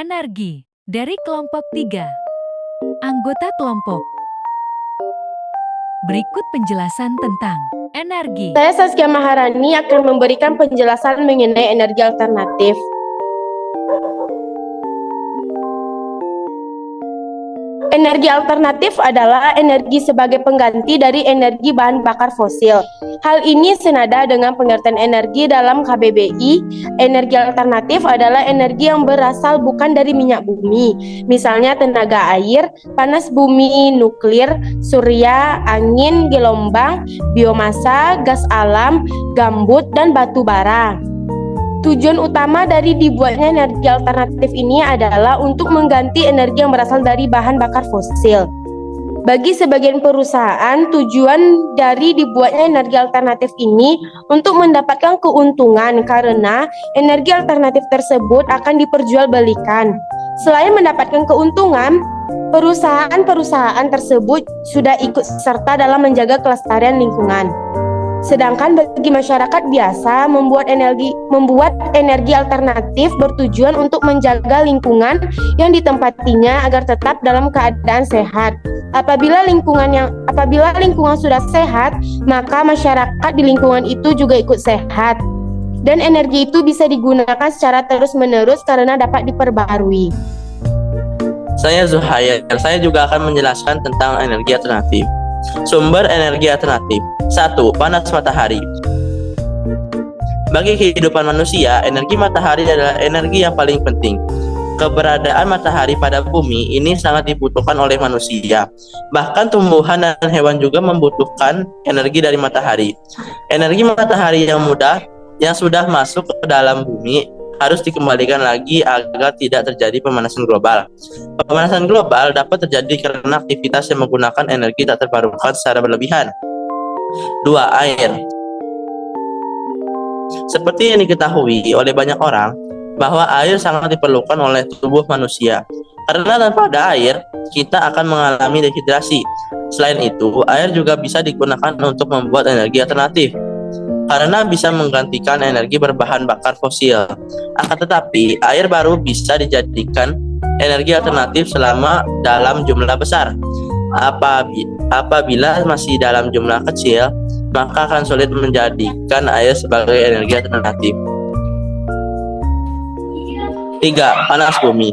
Energi dari kelompok 3. Anggota kelompok. Berikut penjelasan tentang energi. Saya Saskia Maharani akan memberikan penjelasan mengenai energi alternatif. Energi alternatif adalah energi sebagai pengganti dari energi bahan bakar fosil. Hal ini senada dengan pengertian energi dalam KBBI. Energi alternatif adalah energi yang berasal bukan dari minyak bumi, misalnya tenaga air, panas bumi, nuklir, surya, angin, gelombang, biomasa, gas alam, gambut, dan batu bara. Tujuan utama dari dibuatnya energi alternatif ini adalah untuk mengganti energi yang berasal dari bahan bakar fosil. Bagi sebagian perusahaan, tujuan dari dibuatnya energi alternatif ini untuk mendapatkan keuntungan karena energi alternatif tersebut akan diperjualbelikan. Selain mendapatkan keuntungan, perusahaan-perusahaan tersebut sudah ikut serta dalam menjaga kelestarian lingkungan. Sedangkan bagi masyarakat biasa, membuat energi alternatif bertujuan untuk menjaga lingkungan yang ditempatinya agar tetap dalam keadaan sehat. Apabila lingkungan sudah sehat, maka masyarakat di lingkungan itu juga ikut sehat. Dan energi itu bisa digunakan secara terus-menerus karena dapat diperbarui. Saya Zuhair, saya juga akan menjelaskan tentang energi alternatif. Sumber energi alternatif. 1. Panas matahari. Bagi kehidupan manusia, energi matahari adalah energi yang paling penting. Keberadaan matahari pada bumi ini sangat dibutuhkan oleh manusia. Bahkan tumbuhan dan hewan juga membutuhkan energi dari matahari. Energi matahari yang sudah masuk ke dalam bumi harus dikembalikan lagi agar tidak terjadi pemanasan global. Pemanasan global dapat terjadi karena aktivitas yang menggunakan energi tak terbarukan secara berlebihan. 2. Air. Seperti yang diketahui oleh banyak orang, bahwa air sangat diperlukan oleh tubuh manusia. Karena tanpa ada air, kita akan mengalami dehidrasi. Selain itu, air juga bisa digunakan untuk membuat energi alternatif, karena bisa menggantikan energi berbahan bakar fosil. Akan tetapi, air baru bisa dijadikan energi alternatif selama dalam jumlah besar. Apabila masih dalam jumlah kecil, maka akan sulit menjadikan air sebagai energi alternatif. 3. Panas bumi.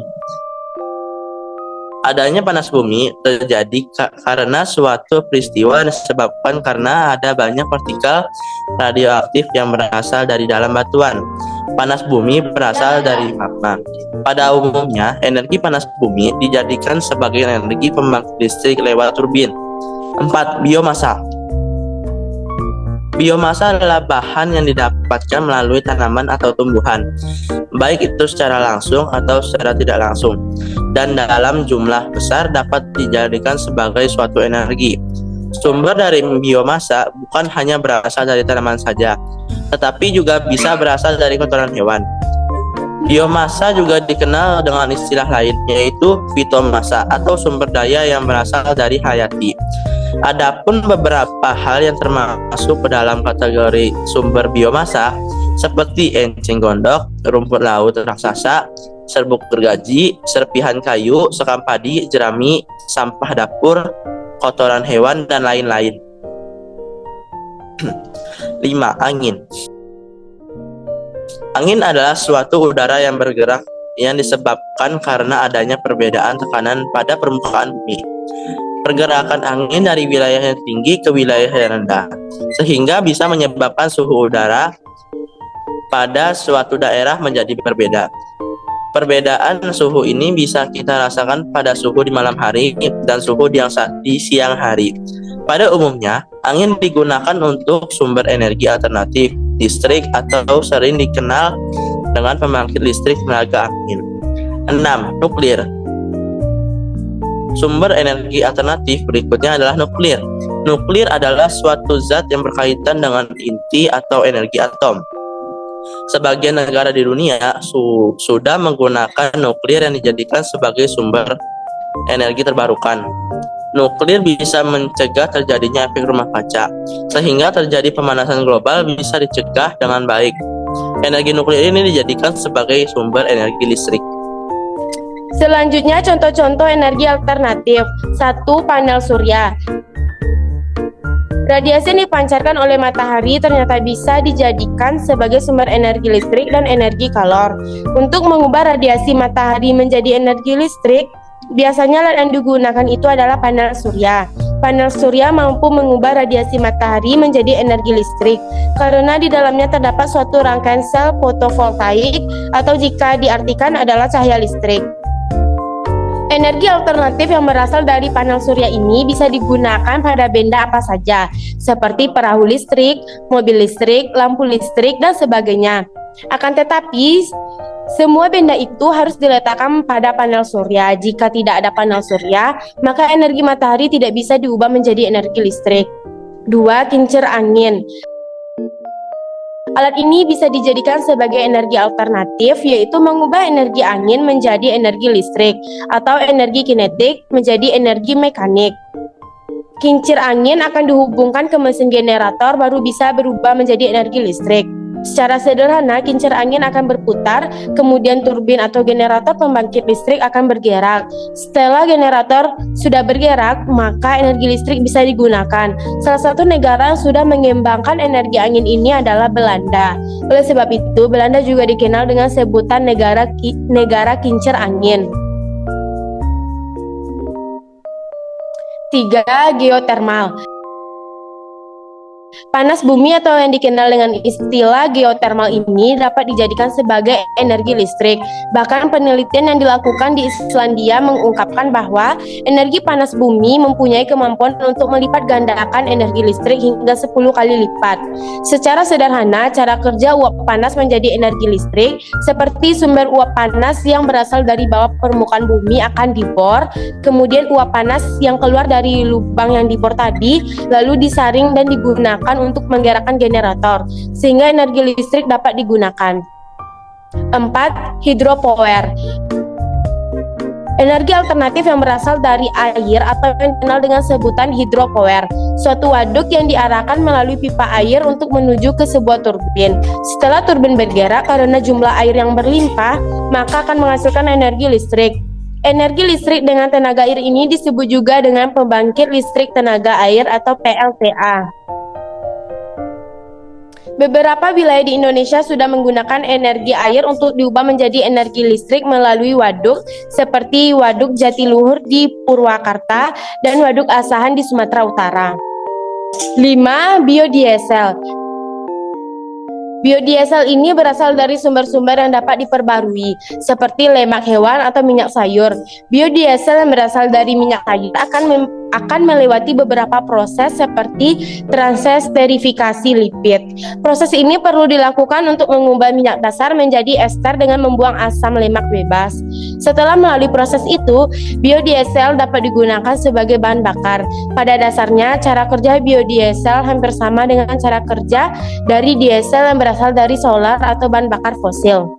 Adanya panas bumi terjadi karena suatu peristiwa disebabkan karena ada banyak partikel radioaktif yang berasal dari dalam batuan. Panas bumi berasal dari magma. Pada umumnya, energi panas bumi dijadikan sebagai energi pembangkit listrik lewat turbin. 4. Biomasa. Biomasa adalah bahan yang didapatkan melalui tanaman atau tumbuhan, baik itu secara langsung atau secara tidak langsung, dan dalam jumlah besar dapat dijadikan sebagai suatu energi. Sumber dari biomasa bukan hanya berasal dari tanaman saja, tetapi juga bisa berasal dari kotoran hewan. Biomasa juga dikenal dengan istilah lain, yaitu fitomasa atau sumber daya yang berasal dari hayati. Adapun beberapa hal yang termasuk ke dalam kategori sumber biomasa seperti enceng gondok, rumput laut raksasa, serbuk gergaji, serpihan kayu, sekam padi, jerami, sampah dapur, kotoran hewan, dan lain-lain. 5. Angin. Angin adalah suatu udara yang bergerak yang disebabkan karena adanya perbedaan tekanan pada permukaan bumi. Pergerakan angin dari wilayah yang tinggi ke wilayah yang rendah, sehingga bisa menyebabkan suhu udara pada suatu daerah menjadi berbeda. Perbedaan suhu ini bisa kita rasakan pada suhu di malam hari dan suhu di siang hari. Pada umumnya, angin digunakan untuk sumber energi alternatif, listrik, atau sering dikenal dengan pembangkit listrik tenaga angin. 6. Nuklir. Sumber energi alternatif berikutnya adalah nuklir. Nuklir adalah suatu zat yang berkaitan dengan inti atau energi atom. Sebagian negara di dunia sudah menggunakan nuklir yang dijadikan sebagai sumber energi terbarukan. Nuklir bisa mencegah terjadinya efek rumah kaca, sehingga terjadi pemanasan global bisa dicegah dengan baik. Energi nuklir ini dijadikan sebagai sumber energi listrik. Selanjutnya contoh-contoh energi alternatif. 1. Panel surya. Radiasi yang dipancarkan oleh matahari ternyata bisa dijadikan sebagai sumber energi listrik dan energi kalor. Untuk mengubah radiasi matahari menjadi energi listrik, biasanya alat yang digunakan itu adalah panel surya. Panel surya mampu mengubah radiasi matahari menjadi energi listrik karena di dalamnya terdapat suatu rangkaian sel fotovoltaik atau jika diartikan adalah cahaya listrik. Energi alternatif yang berasal dari panel surya ini bisa digunakan pada benda apa saja, seperti perahu listrik, mobil listrik, lampu listrik, dan sebagainya. Akan tetapi, semua benda itu harus diletakkan pada panel surya. Jika tidak ada panel surya, maka energi matahari tidak bisa diubah menjadi energi listrik. 2. Kincir angin. Alat ini bisa dijadikan sebagai energi alternatif, yaitu mengubah energi angin menjadi energi listrik atau energi kinetik menjadi energi mekanik. Kincir angin akan dihubungkan ke mesin generator baru bisa berubah menjadi energi listrik. Secara sederhana, kincir angin akan berputar, kemudian turbin atau generator pembangkit listrik akan bergerak. Setelah generator sudah bergerak, maka energi listrik bisa digunakan. Salah satu negara yang sudah mengembangkan energi angin ini adalah Belanda. Oleh sebab itu, Belanda juga dikenal dengan sebutan negara kincir angin. 3. Geotermal. Panas bumi atau yang dikenal dengan istilah geotermal ini dapat dijadikan sebagai energi listrik. Bahkan penelitian yang dilakukan di Islandia mengungkapkan bahwa energi panas bumi mempunyai kemampuan untuk melipat gandakan energi listrik hingga 10 kali lipat. Secara sederhana, cara kerja uap panas menjadi energi listrik seperti sumber uap panas yang berasal dari bawah permukaan bumi akan dibor, kemudian uap panas yang keluar dari lubang yang dibor tadi lalu disaring dan digunakan untuk menggerakkan generator sehingga energi listrik dapat digunakan. 4. Hidropower. Energi alternatif yang berasal dari air atau yang dikenal dengan sebutan hidropower, suatu waduk yang diarahkan melalui pipa air untuk menuju ke sebuah turbin. Setelah turbin bergerak karena jumlah air yang berlimpah, maka akan menghasilkan energi listrik. Energi listrik dengan tenaga air ini disebut juga dengan pembangkit listrik tenaga air atau PLTA. Beberapa wilayah di Indonesia sudah menggunakan energi air untuk diubah menjadi energi listrik melalui waduk, seperti Waduk Jatiluhur di Purwakarta dan Waduk Asahan di Sumatera Utara. 5. Biodiesel. Biodiesel ini berasal dari sumber-sumber yang dapat diperbarui, seperti lemak hewan atau minyak sayur. Biodiesel yang berasal dari minyak sayur akan melewati beberapa proses seperti transesterifikasi lipid. Proses ini perlu dilakukan untuk mengubah minyak dasar menjadi ester dengan membuang asam lemak bebas. Setelah melalui proses itu, biodiesel dapat digunakan sebagai bahan bakar. Pada dasarnya, cara kerja biodiesel hampir sama dengan cara kerja dari diesel yang berasal dari solar atau bahan bakar fosil.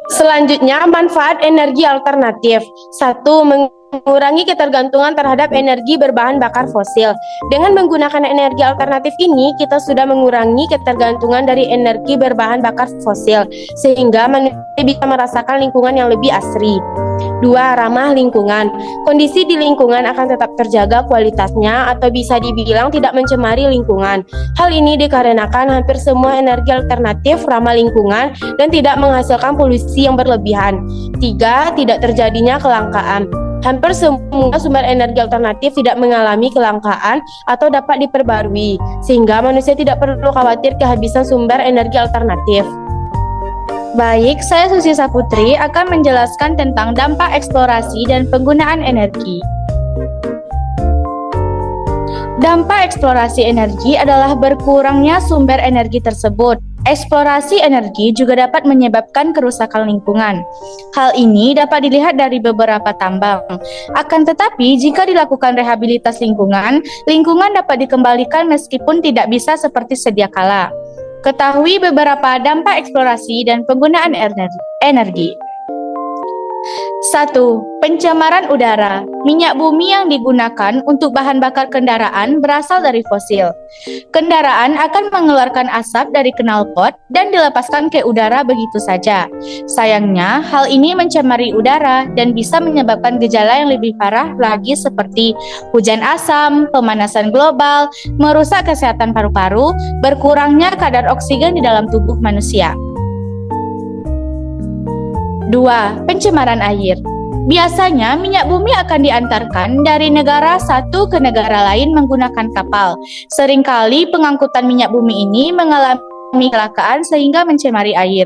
Selanjutnya, manfaat energi alternatif. 1. Mengurangi ketergantungan terhadap energi berbahan bakar fosil. Dengan menggunakan energi alternatif ini, kita sudah mengurangi ketergantungan dari energi berbahan bakar fosil, sehingga manusia bisa merasakan lingkungan yang lebih asri. 2. Ramah lingkungan. Kondisi di lingkungan akan tetap terjaga kualitasnya atau bisa dibilang tidak mencemari lingkungan. Hal ini dikarenakan hampir semua energi alternatif ramah lingkungan dan tidak menghasilkan polusi yang berlebihan. 3. Tidak terjadinya kelangkaan. Hampir semua sumber energi alternatif tidak mengalami kelangkaan atau dapat diperbarui, sehingga manusia tidak perlu khawatir kehabisan sumber energi alternatif. Baik, saya Susi Saputri akan menjelaskan tentang dampak eksplorasi dan penggunaan energi. Dampak eksplorasi energi adalah berkurangnya sumber energi tersebut. Eksplorasi energi juga dapat menyebabkan kerusakan lingkungan. Hal ini dapat dilihat dari beberapa tambang. Akan tetapi, jika dilakukan rehabilitas lingkungan, lingkungan dapat dikembalikan meskipun tidak bisa seperti sedia kala. Ketahui beberapa dampak eksplorasi dan penggunaan energi. 1. Pencemaran udara. Minyak bumi yang digunakan untuk bahan bakar kendaraan berasal dari fosil. Kendaraan akan mengeluarkan asap dari knalpot dan dilepaskan ke udara begitu saja. Sayangnya, hal ini mencemari udara dan bisa menyebabkan gejala yang lebih parah lagi seperti hujan asam, pemanasan global, merusak kesehatan paru-paru, berkurangnya kadar oksigen di dalam tubuh manusia. 2. Pencemaran air. Biasanya minyak bumi akan diantarkan dari negara satu ke negara lain menggunakan kapal. Seringkali pengangkutan minyak bumi ini mengalami kecelakaan sehingga mencemari air.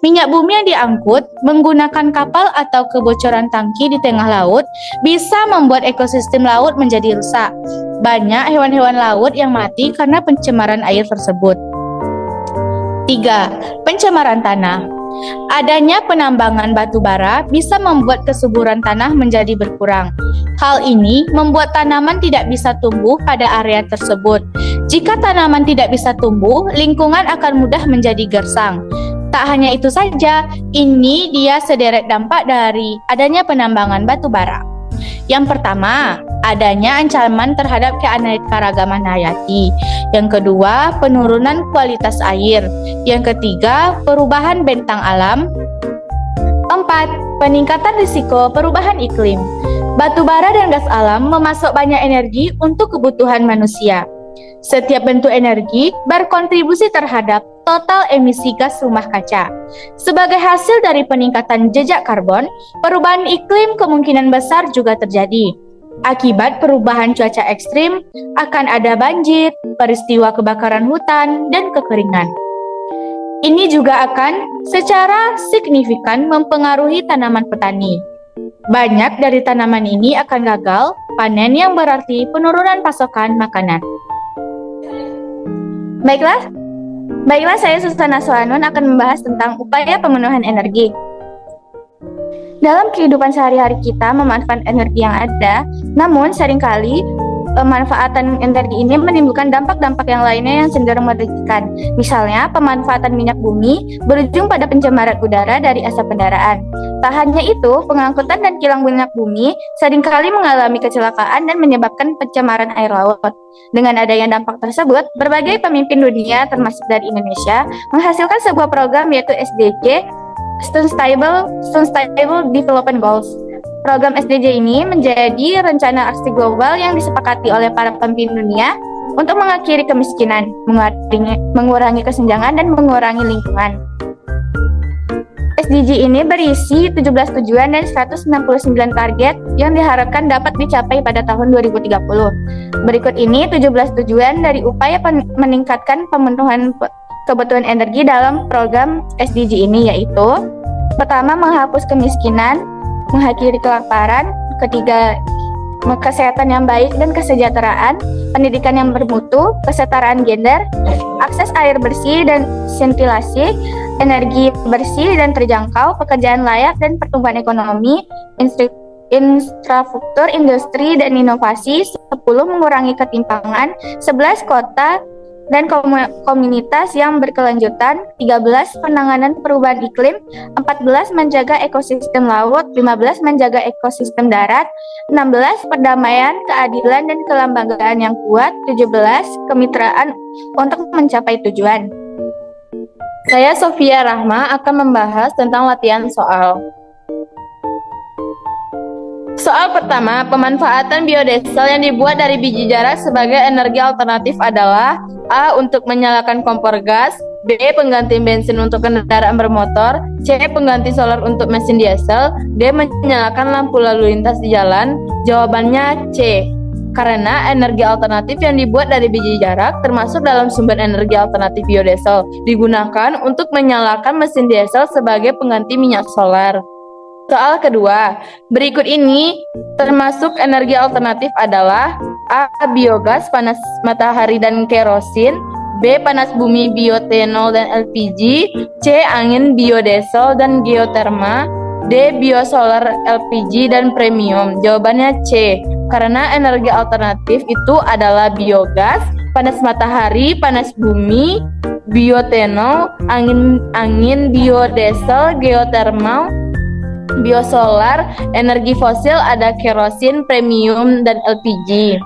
Minyak bumi yang diangkut menggunakan kapal atau kebocoran tangki di tengah laut bisa membuat ekosistem laut menjadi rusak. Banyak hewan-hewan laut yang mati karena pencemaran air tersebut. 3. Pencemaran tanah. Adanya penambangan batu bara bisa membuat kesuburan tanah menjadi berkurang. Hal ini membuat tanaman tidak bisa tumbuh pada area tersebut. Jika tanaman tidak bisa tumbuh, lingkungan akan mudah menjadi gersang. Tak hanya itu saja, ini dia sederet dampak dari adanya penambangan batu bara. Yang pertama, adanya ancaman terhadap keanekaragaman hayati. Yang kedua, penurunan kualitas air. Yang ketiga, perubahan bentang alam. 4. Peningkatan risiko perubahan iklim. Batu bara dan gas alam memasok banyak energi untuk kebutuhan manusia. Setiap bentuk energi berkontribusi terhadap total emisi gas rumah kaca. Sebagai hasil dari peningkatan jejak karbon, perubahan iklim kemungkinan besar juga terjadi. Akibat perubahan cuaca ekstrim, akan ada banjir, peristiwa kebakaran hutan, dan kekeringan. Ini juga akan secara signifikan mempengaruhi tanaman petani. Banyak dari tanaman ini akan gagal panen yang berarti penurunan pasokan makanan. Baiklah, saya Susana Soanun akan membahas tentang upaya pemenuhan energi. Dalam kehidupan sehari-hari kita memanfaatkan energi yang ada, namun seringkali pemanfaatan energi ini menimbulkan dampak-dampak yang lainnya yang cenderung merugikan. Misalnya, pemanfaatan minyak bumi berujung pada pencemaran udara dari asap kendaraan. Tak hanya itu, pengangkutan dan kilang minyak bumi seringkali mengalami kecelakaan dan menyebabkan pencemaran air laut. Dengan adanya dampak tersebut, berbagai pemimpin dunia termasuk dari Indonesia menghasilkan sebuah program yaitu SDG, Sustainable Development Goals. Program SDG ini menjadi rencana aksi global yang disepakati oleh para pemimpin dunia untuk mengakhiri kemiskinan, mengurangi kesenjangan, dan mengurangi lingkungan. SDG ini berisi 17 tujuan dan 169 target yang diharapkan dapat dicapai pada tahun 2030. Berikut ini 17 tujuan dari upaya meningkatkan pemenuhan kebutuhan energi dalam program SDG ini, yaitu: pertama, menghapus kemiskinan, mengakhiri kelaparan; ketiga, kesehatan yang baik dan kesejahteraan, pendidikan yang bermutu, kesetaraan gender, akses air bersih dan ventilasi, energi bersih dan terjangkau, pekerjaan layak dan pertumbuhan ekonomi, infrastruktur, industri dan inovasi; 10, mengurangi ketimpangan; 11, kota dan komunitas yang berkelanjutan; 13, penanganan perubahan iklim; 14, menjaga ekosistem laut; 15, menjaga ekosistem darat; 16, perdamaian, keadilan dan kelembagaan yang kuat; 17, kemitraan untuk mencapai tujuan. Saya Sofia Rahma akan membahas tentang latihan soal. Soal pertama, pemanfaatan biodiesel yang dibuat dari biji jarak sebagai energi alternatif adalah: A. Untuk menyalakan kompor gas; B. Pengganti bensin untuk kendaraan bermotor; C. Pengganti solar untuk mesin diesel; D. Menyalakan lampu lalu lintas di jalan. Jawabannya C. Karena energi alternatif yang dibuat dari biji jarak termasuk dalam sumber energi alternatif biodiesel, digunakan untuk menyalakan mesin diesel sebagai pengganti minyak solar. Soal kedua, berikut ini termasuk energi alternatif adalah: A. Biogas, panas matahari dan kerosin; B. Panas bumi, bioetanol dan LPG; C. Angin, biodiesel dan geoterma; D. Biosolar, LPG dan premium. Jawabannya C. Karena energi alternatif itu adalah biogas, panas matahari, panas bumi, bioetanol, angin, biodiesel, geotermal, biosolar, energi fosil ada kerosin, premium, dan LPG.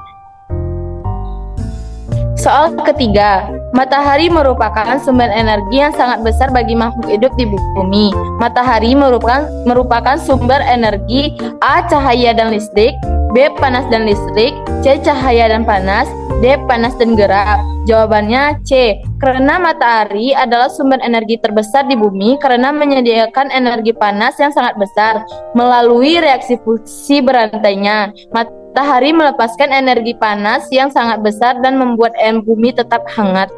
Soal ketiga, matahari merupakan sumber energi yang sangat besar bagi makhluk hidup di bumi. Matahari merupakan sumber energi A. Cahaya dan listrik, B. Panas dan listrik, C. Cahaya dan panas, D. Panas dan gerak. Jawabannya C. Karena matahari adalah sumber energi terbesar di bumi karena menyediakan energi panas yang sangat besar melalui reaksi fusi berantainya. Matahari melepaskan energi panas yang sangat besar dan membuat bumi tetap hangat.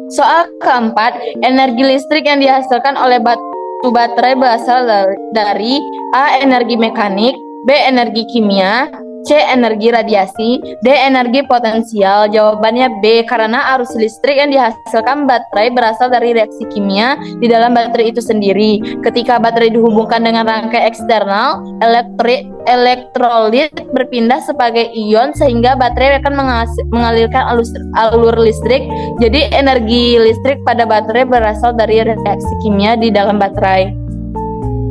Soal keempat, energi listrik yang dihasilkan oleh batu baterai berasal dari A. Energi mekanik, B. Energi kimia, C. Energi radiasi, D. Energi potensial. Jawabannya B. Karena arus listrik yang dihasilkan baterai berasal dari reaksi kimia di dalam baterai itu sendiri. Ketika baterai dihubungkan dengan rangkai eksternal, elektrolit berpindah sebagai ion sehingga baterai akan mengalirkan alur listrik. Jadi energi listrik pada baterai berasal dari reaksi kimia di dalam baterai.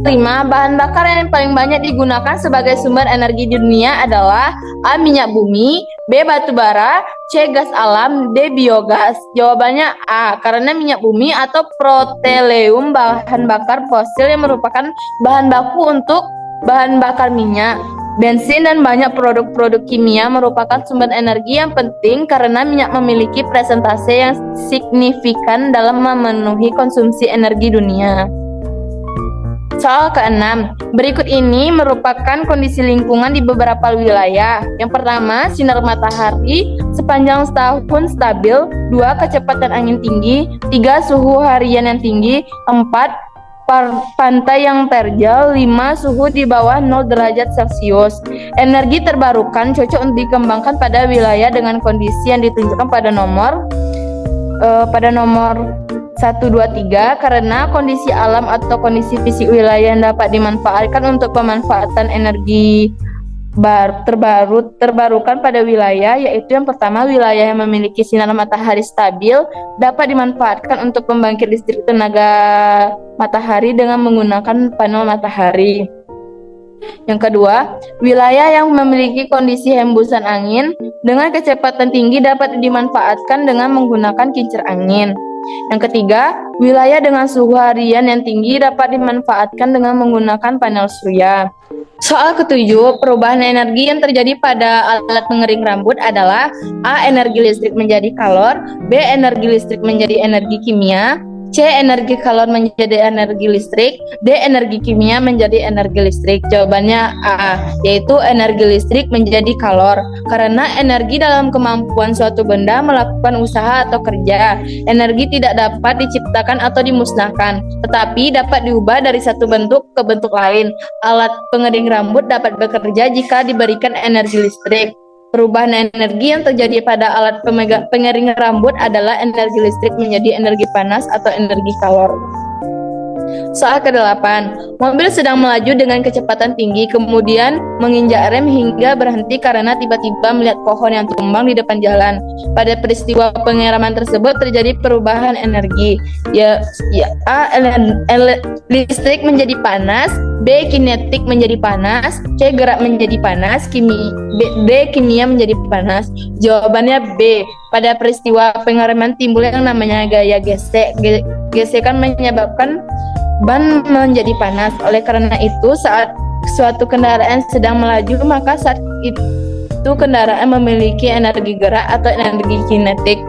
5. Bahan bakar yang paling banyak digunakan sebagai sumber energi di dunia adalah A. Minyak bumi, B. Batu bara, C. Gas alam, D. Biogas. Jawabannya A. Karena minyak bumi atau petroleum bahan bakar fosil yang merupakan bahan baku untuk bahan bakar minyak, bensin, dan banyak produk-produk kimia merupakan sumber energi yang penting karena minyak memiliki persentase yang signifikan dalam memenuhi konsumsi energi dunia. Soal ke-6, berikut ini merupakan kondisi lingkungan di beberapa wilayah. Yang pertama, sinar matahari sepanjang tahun stabil. 2. Kecepatan angin tinggi. 3. Suhu harian yang tinggi. 4. Pantai yang terjal. 5. Suhu di bawah 0 derajat Celcius. Energi terbarukan cocok untuk dikembangkan pada wilayah dengan kondisi yang ditunjukkan pada nomor 1, 2, 3 karena kondisi alam atau kondisi fisik wilayah yang dapat dimanfaatkan untuk pemanfaatan energi terbarukan pada wilayah, yaitu yang pertama, wilayah yang memiliki sinar matahari stabil dapat dimanfaatkan untuk pembangkit listrik tenaga matahari dengan menggunakan panel matahari. Yang kedua, wilayah yang memiliki kondisi hembusan angin dengan kecepatan tinggi dapat dimanfaatkan dengan menggunakan kincir angin. Yang ketiga, wilayah dengan suhu harian yang tinggi dapat dimanfaatkan dengan menggunakan panel surya. Soal ketujuh, perubahan energi yang terjadi pada alat pengering rambut adalah A. Energi listrik menjadi kalor, B. Energi listrik menjadi energi kimia, C. Energi kalor menjadi energi listrik, D. Energi kimia menjadi energi listrik. Jawabannya A, yaitu energi listrik menjadi kalor. Karena energi dalam kemampuan suatu benda melakukan usaha atau kerja. Energi tidak dapat diciptakan atau dimusnahkan, tetapi dapat diubah dari satu bentuk ke bentuk lain. Alat pengering rambut dapat bekerja jika diberikan energi listrik. Perubahan energi yang terjadi pada alat pengering rambut adalah energi listrik menjadi energi panas atau energi kalor. Soal ke-8, mobil sedang melaju dengan kecepatan tinggi, kemudian menginjak rem hingga berhenti karena tiba-tiba melihat pohon yang tumbang di depan jalan. Pada peristiwa pengereman tersebut terjadi perubahan energi. A. Listrik menjadi panas, B. Kinetik menjadi panas, C. Gerak menjadi panas, D. Kimia menjadi panas. Jawabannya B. Pada peristiwa pengereman timbul yang namanya gaya gesek. Gesekan menyebabkan ban menjadi panas. Oleh karena itu, saat suatu kendaraan sedang melaju, maka saat itu kendaraan memiliki energi gerak atau energi kinetik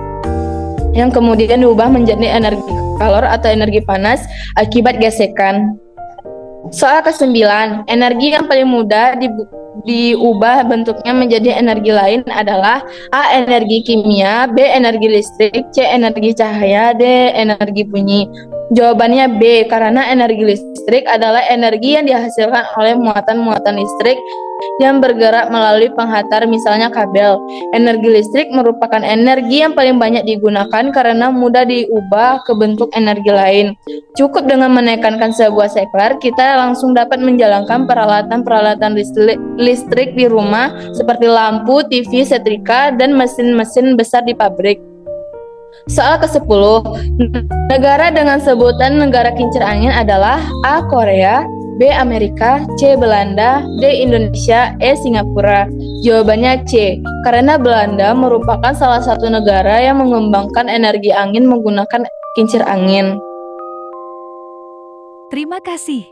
yang kemudian diubah menjadi energi kalor atau energi panas akibat gesekan. Soal ke-9, energi yang paling mudah diubah bentuknya menjadi energi lain adalah A. Energi kimia, B. Energi listrik, C. Energi cahaya, D. Energi bunyi. Jawabannya B, karena energi listrik adalah energi yang dihasilkan oleh muatan-muatan listrik yang bergerak melalui penghantar, misalnya kabel. Energi listrik merupakan energi yang paling banyak digunakan karena mudah diubah ke bentuk energi lain. Cukup dengan menekankan sebuah seklar, kita langsung dapat menjalankan peralatan-peralatan listrik di rumah seperti lampu, TV, setrika, dan mesin-mesin besar di pabrik. Soal ke-10, negara dengan sebutan negara kincir angin adalah A. Korea, B. Amerika, C. Belanda, D. Indonesia, E. Singapura. Jawabannya C, karena Belanda merupakan salah satu negara yang mengembangkan energi angin menggunakan kincir angin. Terima kasih.